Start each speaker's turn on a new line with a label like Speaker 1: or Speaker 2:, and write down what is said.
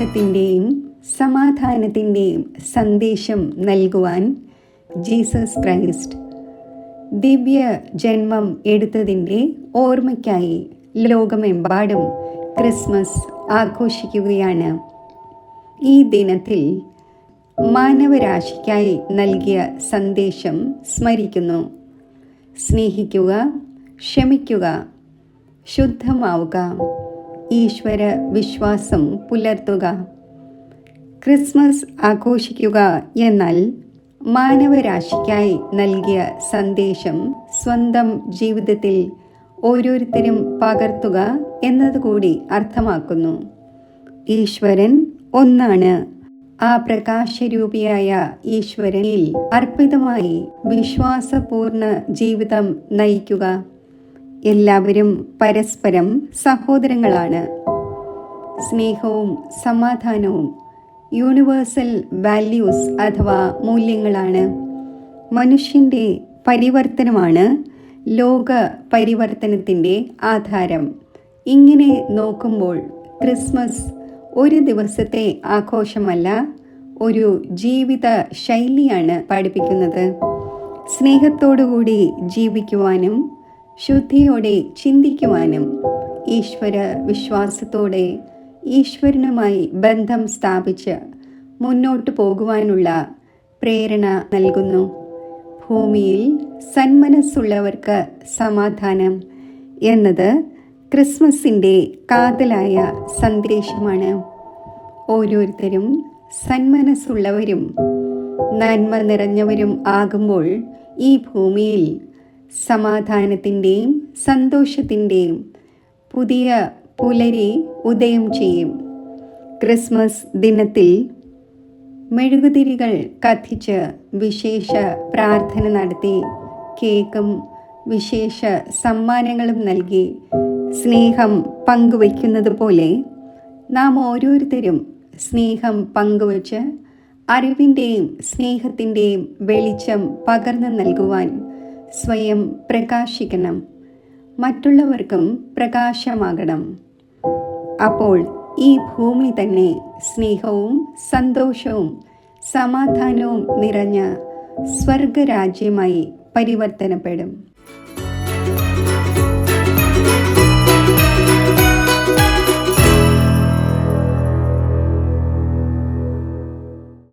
Speaker 1: സ്നേഹത്തിൻ്റെയും സമാധാനത്തിൻ്റെയും സന്ദേശം നൽകുവാൻ ജീസസ് ക്രൈസ്റ്റ് ദിവ്യ ജന്മം എടുത്തതിൻ്റെ ഓർമ്മയ്ക്കായി ലോകമെമ്പാടും ക്രിസ്മസ് ആഘോഷിക്കുകയാണ്. ഈ ദിനത്തിൽ മാനവരാശിക്കായി നൽകിയ സന്ദേശം സ്മരിക്കുന്നു. സ്നേഹിക്കുക, ക്ഷമിക്കുക, ശുദ്ധമാവുക, ഈശ്വര വിശ്വാസം പുലർത്തുക. ക്രിസ്മസ് ആഘോഷിക്കുക എന്നാൽ മാനവരാശിക്കായി നൽകിയ സന്ദേശം സ്വന്തം ജീവിതത്തിൽ ഓരോരുത്തരും പകർത്തുക എന്നതുകൂടി അർത്ഥമാക്കുന്നു. ഈശ്വരൻ ഒന്നാണ്. ആ പ്രകാശരൂപിയായ ഈശ്വരനിൽ അർപ്പിതമായി വിശ്വാസപൂർണ്ണ ജീവിതം നയിക്കുക. എല്ലാവരും പരസ്പരം സഹോദരങ്ങളാണ്. സ്നേഹവും സമാധാനവും യൂണിവേഴ്സൽ വാല്യൂസ് അഥവാ മൂല്യങ്ങളാണ്. മനുഷ്യൻ്റെ പരിവർത്തനമാണ് ലോക പരിവർത്തനത്തിൻ്റെ ആധാരം. ഇങ്ങനെ നോക്കുമ്പോൾ ക്രിസ്മസ് ഒരു ദിവസത്തെ ആഘോഷമല്ല, ഒരു ജീവിത ശൈലിയാണ് പഠിപ്പിക്കുന്നത്. സ്നേഹത്തോടുകൂടി ജീവിക്കുവാനും ശുദ്ധിയോടെ ചിന്തിക്കുവാനും ഈശ്വര വിശ്വാസത്തോടെ ഈശ്വരനുമായി ബന്ധം സ്ഥാപിച്ച് മുന്നോട്ടു പോകുവാനുള്ള പ്രേരണ നൽകുന്നു. ഭൂമിയിൽ സന്മനസ്സുള്ളവർക്ക് സമാധാനം എന്നത് ക്രിസ്മസിൻ്റെ കാതലായ സന്ദേശമാണ്. ഓരോരുത്തരും സന്മനസ്സുള്ളവരും നന്മ നിറഞ്ഞവരും ആകുമ്പോൾ ഈ ഭൂമിയിൽ സമാധാനത്തിൻ്റെയും സന്തോഷത്തിൻ്റെയും പുതിയ പുലരി ഉദയം ചെയ്യും. ക്രിസ്മസ് ദിനത്തിൽ മെഴുകുതിരികൾ കത്തിച്ച് വിശേഷ പ്രാർത്ഥന നടത്തി കേക്കും വിശേഷ സമ്മാനങ്ങളും നൽകി സ്നേഹം പങ്കുവയ്ക്കുന്നത് പോലെ നാം ഓരോരുത്തരും സ്നേഹം പങ്കുവച്ച് അറിവിൻ്റെയും സ്നേഹത്തിൻ്റെയും വെളിച്ചം പകർന്നു നൽകുവാൻ സ്വയം പ്രകാശിക്കണം. മറ്റുള്ളവർക്കും പ്രകാശമാകണം. അപ്പോൾ ഈ ഭൂമി തന്നെ സ്നേഹവും സന്തോഷവും സമാധാനവും നിറഞ്ഞ സ്വർഗരാജ്യമായി പരിവർത്തനപ്പെടും.